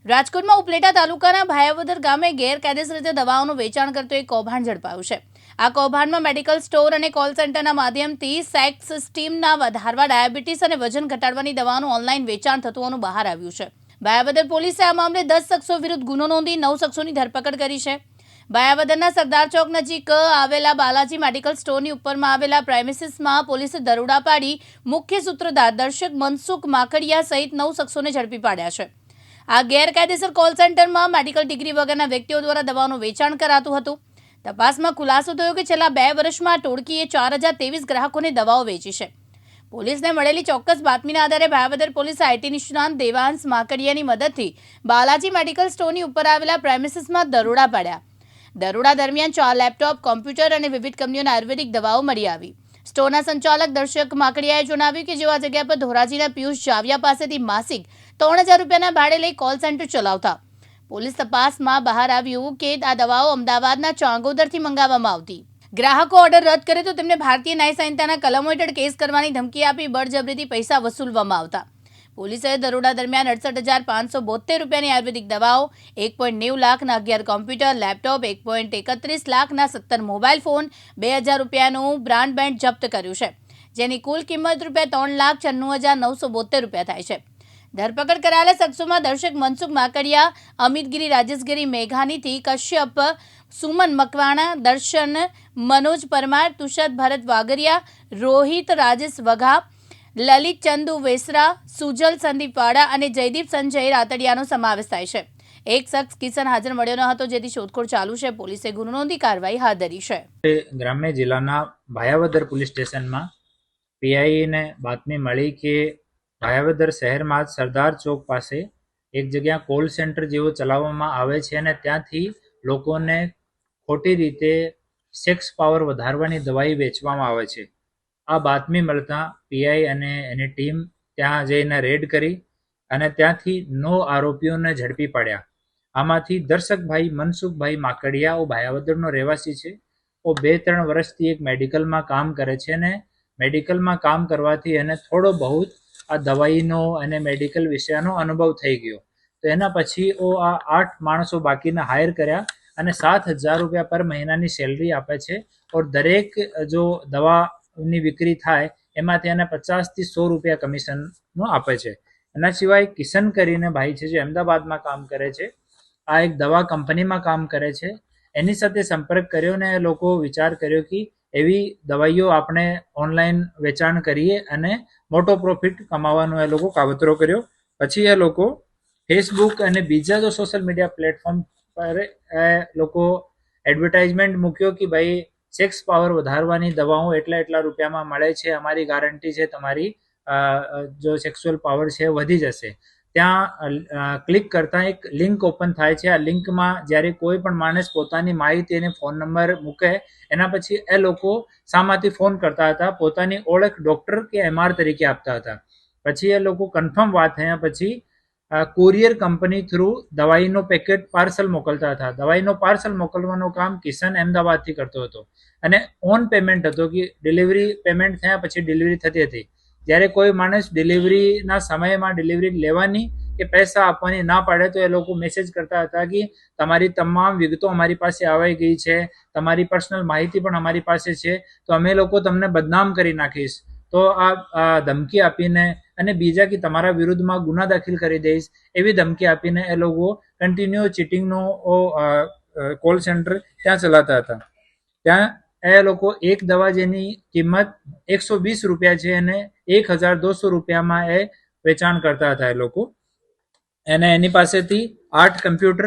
રાજકોટમાં ઉપલેટા તાલુકાના ભાયાવદર ગામે ગેરકાયદેસર રીતે દવાઓનું વેચાણ કરતો એક કૌભાંડ ઝડપાયું છે। આ કૌભાંડમાં મેડિકલ સ્ટોર અને કોલ સેન્ટરના માધ્યમથી સેક્સ સ્ટીમના વધારવા, ડાયાબિટીસ અને વજન ઘટાડવાની દવાઓનું ઓનલાઈન વેચાણ થતું હોવાનું બહાર આવ્યું છે। ભાયાવદર પોલીસે આ મામલે 10 શખ્સો વિરુદ્ધ ગુનો નોંધી 9 શખ્સોની ધરપકડ કરી છે। ભાયાવદરના સરદાર ચોક નજીક આવેલા બાલાજી મેડિકલ સ્ટોરની ઉપરમાં આવેલા પ્રેમિસીસમાં પોલીસે દરોડા પાડી મુખ્ય સૂત્રધાર દર્શક મનસુખ માકડિયા સહિત 9 શખ્સોને ઝડપી પાડ્યા છે। આ ગેરકાયદેસર કોલ સેન્ટરમાં મેડિકલ ડિગ્રી વગરના વ્યક્તિઓ દ્વારા દવાનું વેચાણ કરાતું હતું। તપાસમાં ખુલાસો થયો કે છેલ્લા 2 વર્ષમાં ટોળકીએ 4023 ગ્રાહકોને દવાઓ વેચી છે। પોલીસને મળેલી ચોક્કસ બાતમીના આધારે ભાયાવદર પોલીસે આઈટી નિષ્ણાંત દેવાંશ માકડિયાની મદદથી બાલાજી મેડિકલ સ્ટોરની ઉપર આવેલા પ્રેમિસીસમાં દરોડા પાડ્યા। દરોડા દરમિયાન 4 લેપટોપ, કોમ્પ્યુટર અને વિવિધ કંપનીઓના આયુર્વેદિક દવાઓ મળી આવી। સ્ટોરના સંચાલક દર્શક માકડિયાએ જણાવ્યું કે જેઓ આ જગ્યા પર ધોરાજીના પિયુષ જાવિયા પાસેથી માસિક 3000 રૂપિયાના ભાડે લઈ કોલ સેન્ટર ચલાવતા। પોલીસ તપાસમાં બહાર આવ્યું કે આ દવાઓ અમદાવાદના ચાંગોદરથી મંગાવવામાં આવતી। ગ્રાહકો ઓર્ડર રદ કરે તો તેમને ભારતીય ન્યાય સંહિતાના કલમો હેઠળ કેસ કરવાની ધમકી આપી બળજબરીથી પૈસા વસૂલવામાં આવતા। પોલીસે દરોડા દરમિયાન 68,572 રૂપિયાની આયુર્વેદિક દવાઓ, 1.90 લાખના 11 કોમ્પ્યુટર, લેપટોપ, 1.31 લાખના 17 મોબાઈલ ફોન, 2000 રૂપિયાનું બ્રાન્ડ બેન્ડ જપ્ત કર્યું છે, જેની કુલ કિંમત ₹3,96,972 રૂપિયા થાય છે। ધરપકડ કરાયેલા શખ્સોમાં દર્શક મનસુખ માકડિયા, અમિતગીરી રાજેશગીરી મેઘાનીથી, કશ્યપ સુમન મકવાણા, દર્શન મનોજ પરમાર, તુષાર ભરત વાગરિયા, રોહિત રાજેશ વઘા, લલિત ચંદુ વેસરા, સુજલ સંદીપ વાડા અને જયદીપ સંજય રાતડિયાનો સમાવેશ થાય છે। એક શખ્સ કિશન હાજર મળ્યો ન હતો, જેથી શોધખોળ ચાલુ છે। પોલીસે ગુનો નોંધી કાર્યવાહી હાથ ધરી છે। ગ્રામ્ય જિલ્લાના ભાયાવદર પોલીસ સ્ટેશનમાં પીઆઈને બાતમી મળી કે ભાયાવદર શહેરમાં સરદાર ચોક પાસે એક જગ્યા કોલ સેન્ટર જેવો ચલાવવામાં આવે છે અને ત્યાંથી લોકોને ખોટી રીતે સેક્સ પાવર વધારવાની દવાઈ વેચવામાં આવે છે। આ બાતમી મળતા પીઆઈ અને એની ટીમ ત્યાં જઈને રેડ કરી અને ત્યાંથી 9 આરોપીઓને ઝડપી પાડ્યા। આમાંથી દર્શકભાઈ મનસુખભાઈ માકડિયા ભાયાવદરનો રહેવાસી છે। 2-3 વર્ષથી એક મેડિકલમાં કામ કરે છે અને મેડિકલમાં કામ કરવાથી એને થોડો બહુ આ દવાઈનો અને મેડિકલ વિષયનો અનુભવ થઈ ગયો। તો એના પછી આ 8 માણસો બાકીના હાયર કર્યા અને 7,000 રૂપિયા પર મહિનાની સેલરી આપે છે। और દરેક જો દવાની વિક્રી થાય એમાંથી એને 50 થી 100 રૂપિયા કમિશનનો આપે છે। એના સિવાય કિશન કરીને ભાઈ છે જે અમદાવાદમાં કામ કરે છે, આ એક દવા કંપનીમાં કામ કરે છે। એની સાથે સંપર્ક કર્યો ને એ લોકો વિચાર કર્યો કે એવી દવાઈઓ આપણે ઓનલાઈન વેચાણ કરીએ અને મોટો પ્રોફિટ કમાવાનો એ લોકો કાવતરો કર્યો। પછી એ લોકો ફેસબુક અને બીજા જો સોશિયલ મીડિયા પ્લેટફોર્મ પર એ લોકો એડવર્ટાઇઝમેન્ટ મૂક્યો કે ભાઈ સેક્સ પાવર વધારવાની દવાઓ એટલા રૂપિયામાં મળે છે, અમારી ગારંટી છે તમારી જો સેક્સ્યુઅલ પાવર છે વધી જશે। ત્યાં ક્લિક કરતાં એક લિંક ઓપન થાય છે। આ લિંકમાં જ્યારે કોઈ પણ માણસ પોતાની માહિતી અને ફોન નંબર મૂકે એના પછી એ લોકો સામેથી ફોન કરતા હતા, પોતાની ઓળખ ડૉક્ટર કે એમઆર તરીકે આપતા હતા। પછી એ લોકો કન્ફર્મ વાત થયા પછી કુરિયર કંપની થ્રુ દવાઈનો પેકેટ પાર્સલ મોકલતા હતા। દવાઈનો પાર્સલ મોકલવાનું કામ કિશન અમદાવાદથી કરતો હતો અને ઓન પેમેન્ટ હતો કે ડિલિવરી પેમેન્ટ થયા પછી ડિલિવરી થતી હતી। જ્યારે કોઈ માણસ ડિલિવરીના સમયમાં ડિલિવરી લેવાની કે પૈસા આપવાની ના પાડે તો એ લોકો મેસેજ કરતા હતા કે તમારી તમામ વિગતો અમારી પાસે આવી ગઈ છે, તમારી પર્સનલ માહિતી પણ અમારી પાસે છે, તો અમે લોકો તમને બદનામ કરી નાખીશ। તો આ ધમકી આપીને અને બીજા કે તમારા વિરુદ્ધમાં ગુના દાખલ કરી દઈશ એવી ધમકી આપીને એ લોકો કન્ટિન્યુ ચીટિંગનો કોલ સેન્ટર ત્યાં ચલાવતા હતા। ત્યાં એ લોકો એક દવા જેની કિંમત 120 રૂપિયા છે અને 1,200 રૂપિયામાં એ વેચાણ કરતા હતા એ લોકો। અને એની પાસેથી 8 કમ્પ્યુટર,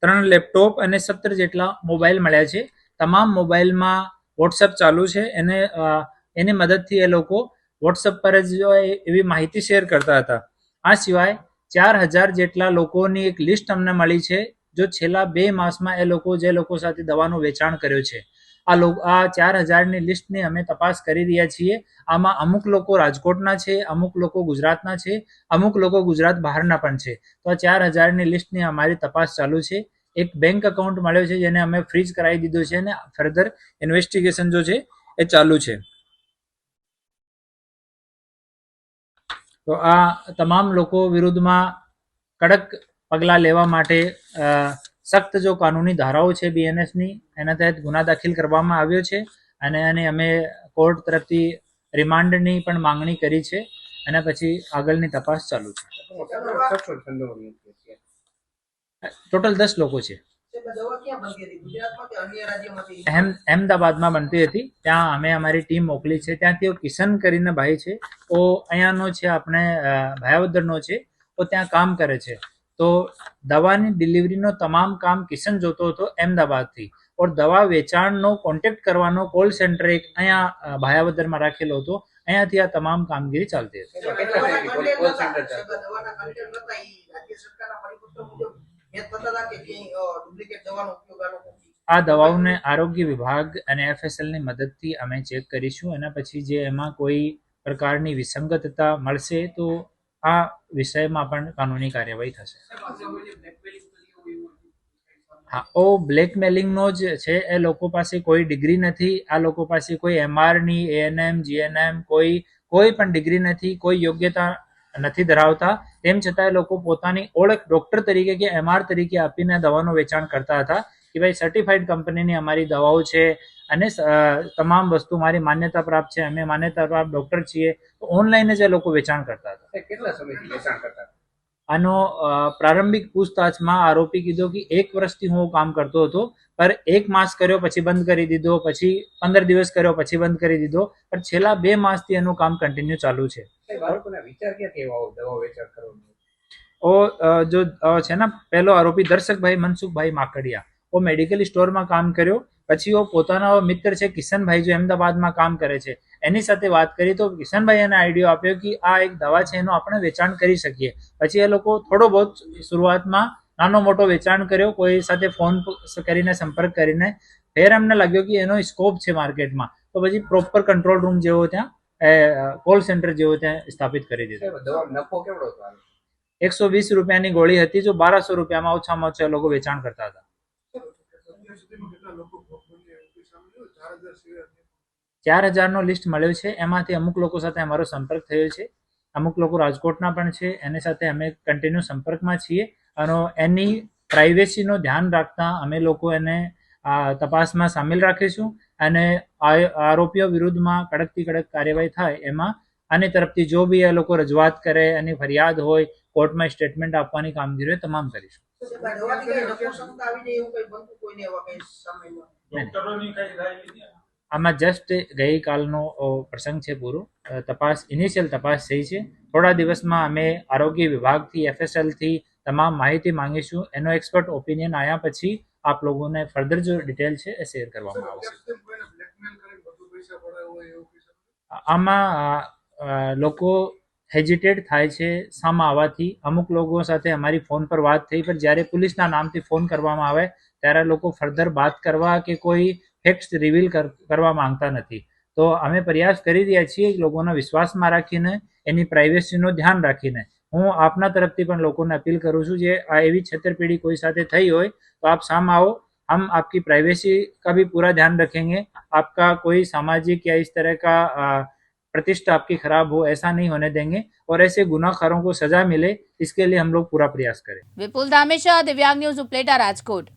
3 લેપટોપ અને 17 જેટલા મોબાઈલ મળ્યા છે। તમામ મોબાઈલમાં વોટ્સઅપ ચાલુ છે અને એની મદદથી એ લોકો વોટ્સઅપ પર જ એવી માહિતી શેર કરતા હતા। આ સિવાય 4,000 જેટલા લોકોની એક લિસ્ટ અમને મળી છે જો છેલ્લા 2 માસમાં એ લોકો જે લોકો સાથે દવાનું વેચાણ કર્યું છે। આ 4,000ની લિસ્ટની અમે તપાસ કરી રહ્યા છીએ। આમાં અમુક લોકો રાજકોટના છે, અમુક લોકો ગુજરાતના છે, અમુક લોકો ગુજરાત બહારના પણ છે। તો આ 4,000ની લિસ્ટની અમારી તપાસ ચાલુ છે। એક બેંક એકાઉન્ટ મળ્યો છે જેને અમે ફ્રીઝ કરાવી દીધું છે અને ફર્ધર ઇન્વેસ્ટિગેશન જો છે એ ચાલુ છે। તો આ તમામ લોકો વિરુદ્ધમાં કડક પગલાં લેવા માટે સખ્ત જો કાનૂની ધારાઓ છે બીએનએસની એના તહેત ગુના દાખલ કરવામાં આવ્યો છે અને અમે કોર્ટ તરફથી રિમાન્ડની પણ માંગણી કરી છે અને પછી આગળની તપાસ ચાલુ છે. ટોટલ 10 લોકો છે. અહેમદાબાદમાં બનતી હતી, ત્યાં અમે અમારી ટીમ મોકલી છે. ત્યાં તેઓ કિશન કરીને ભાઈ છે, તો અહીંયાનો છે, આપણે ભાયાવદરનો છે, તો ત્યાં કામ કરે છે. તો દવાની ડિલિવરીનો તમામ કામ કિશન જોતો હતો અહેમદાબાદથી, ઓર દવા વેચાણનો કોન્ટેક્ટ કરવાનો કોલ સેન્ટર એક અહીંયા ભાયાવદરમાં રાખેલો હતો. અહીંયાથી આ તમામ કામગીરી ચાલતી હતી. આ દવાઓને આરોગ્ય વિભાગ અને એફએસએલની મદદથી અમે ચેક કરીશું. એના પછી જે એમાં કોઈ પ્રકારની વિસંગતતા મળશે તો આ વિષયમાં પણ કાનૂની કાર્યવાહી થશે. હા, બ્લેકમેલિંગનો જ છે. એ લોકો પાસે કોઈ ડિગ્રી નથી. આ લોકો પાસે કોઈ એમઆરની, એએનએમ, જીએનએમ કોઈ પણ ડિગ્રી નથી, કોઈ યોગ્યતા નથી ધરાવતા. તેમ છતાં એ લોકો પોતાની ઓળખ ડોક્ટર તરીકે કે એમઆર તરીકે આપીને દવાનું વેચાણ કરતા હતા કે ભાઈ સર્ટિફાઈડ કંપનીની અમારી દવાઓ છે અને તમામ વસ્તુ મારી માન્યતા પ્રાપ્ત છે, અમે માન્યતા પ્રાપ્ત ડોક્ટર છીએ. તો ઓનલાઈન જ એ લોકો વેચાણ કરતા હતા. કેટલા સમયથી વેચાણ કરતા હતા? આનો પ્રારંભિક પૂછતાછમાં આરોપી કીધો કે 1 વર્ષથી હું કામ કરતો હતો, પર 1 માસ કર્યો પછી બંધ કરી દીધો, પછી 15 દિવસ કર્યો પછી બંધ કરી દીધો, પણ છેલ્લા 2 માસથી એનું કામ કન્ટિન્યુ ચાલુ છે. વિચાર ક્યાંથી આવ્યો દવા વેચાણ કરવાનો? જો છે ને, પહેલો આરોપી દર્શકભાઈ મનસુખભાઈ માકડિયા, वो मेडिकल स्टोરમાં કામ કર્યો. પછી वो પોતાના મિત્ર છે કિશનભાઈ, જો અમદાવાદમાં કામ કરે છે, એની સાથે વાત કરી તો કિશનભાઈ એને આઈડિયા આપ્યો કે આ એક દવા છે, એનું આપણે વેચાણ કરી શકીએ. પછી એ લોકો થોડો બહુ શરૂઆતમાં નાનો મોટો વેચાણ કર્યો, કોઈ સાથે ફોન કરીને સંપર્ક કરીને. ફેર એમને લાગ્યો કે એનો સ્કોપ છે માર્કેટમાં, તો પછી પ્રોપર કંટ્રોલ રૂમ જેવો ત્યાં, કોલ સેન્ટર જેવો ત્યાં સ્થાપિત કરી દીધો. નફો કેવડો હતો? 120 રૂપિયાની ગોળી હતી, જો 1200 રૂપિયામાં ઓછામાં ઓછા લોકો વેચાણ કરતા હતા. 4000નો લિસ્ટ મળ્યો છે. એમાંથી અમુક લોકો સાથે અમારો સંપર્ક થયો છે, અમુક લોકો રાજકોટના પણ છે. એની સાથે અમે કન્ટિન્યુ સંપર્કમાં છીએ અને એની પ્રાઇવેસીનો ધ્યાન રાખતા અમે લોકો એને તપાસમાં સામેલ રાખીશું અને આરોપીઓ વિરુદ્ધમાં કડકથી કડક કાર્યવાહી થાય એમાં આની તરફથી જો બી એ લોકો રજૂઆત કરે, એની ફરિયાદ હોય, કોર્ટમાં સ્ટેટમેન્ટ આપવાની કામગીરી હોય, તમામ કરીશું. આમાં જસ્ટ ગઈકાલનો પ્રસંગ છે પૂરો. તપાસ, ઇનિશિયલ તપાસ થઈ છે. થોડા દિવસમાં અમે આરોગ્ય વિભાગથી, એફએસએલથી તમામ માહિતી માંગીશું. એનો એક્સપર્ટ ઓપિનિયન આવ્યા પછી આપ લોકોને ફર્ધર જો ડિટેલ છે એ શેર કરવામાં આવશે. આમાં લોકો હેજિટેટ થાય છે સામે આવવાથી. અમુક લોકો સાથે અમારી ફોન પર વાત થઈ, પણ જ્યારે પોલીસના નામથી ફોન કરવામાં આવે ત્યારે લોકો ફર્ધર વાત કરવા કે કોઈ ફેક્ટ્સ રિવીલ કરવા માંગતા નથી. તો અમે પ્રયાસ કરી રહ્યા છીએ લોકોના વિશ્વાસમાં રાખીને, એની પ્રાઇવેસીનું ધ્યાન રાખીને. હું આપના તરફથી પણ લોકોને અપીલ કરું છું, જે આ એવી છેતરપિંડી કોઈ સાથે થઈ હોય તો આપ સામે आओ, हम आपकी प्राइवेसी का भी पूरा ध्यान रखेंगे. आपका कोई सामाजिक या इस तरह का प्रतिष्ठा आपकी खराब हो, ऐसा नहीं होने देंगे और ऐसे गुनाहगारों को सजा मिले, इसके लिए हम लोग पूरा प्रयास करें. વિપુલ ધામેશા, દિવ્યાંગ ન્યૂઝ ઉપલેટા, રાજકોટ.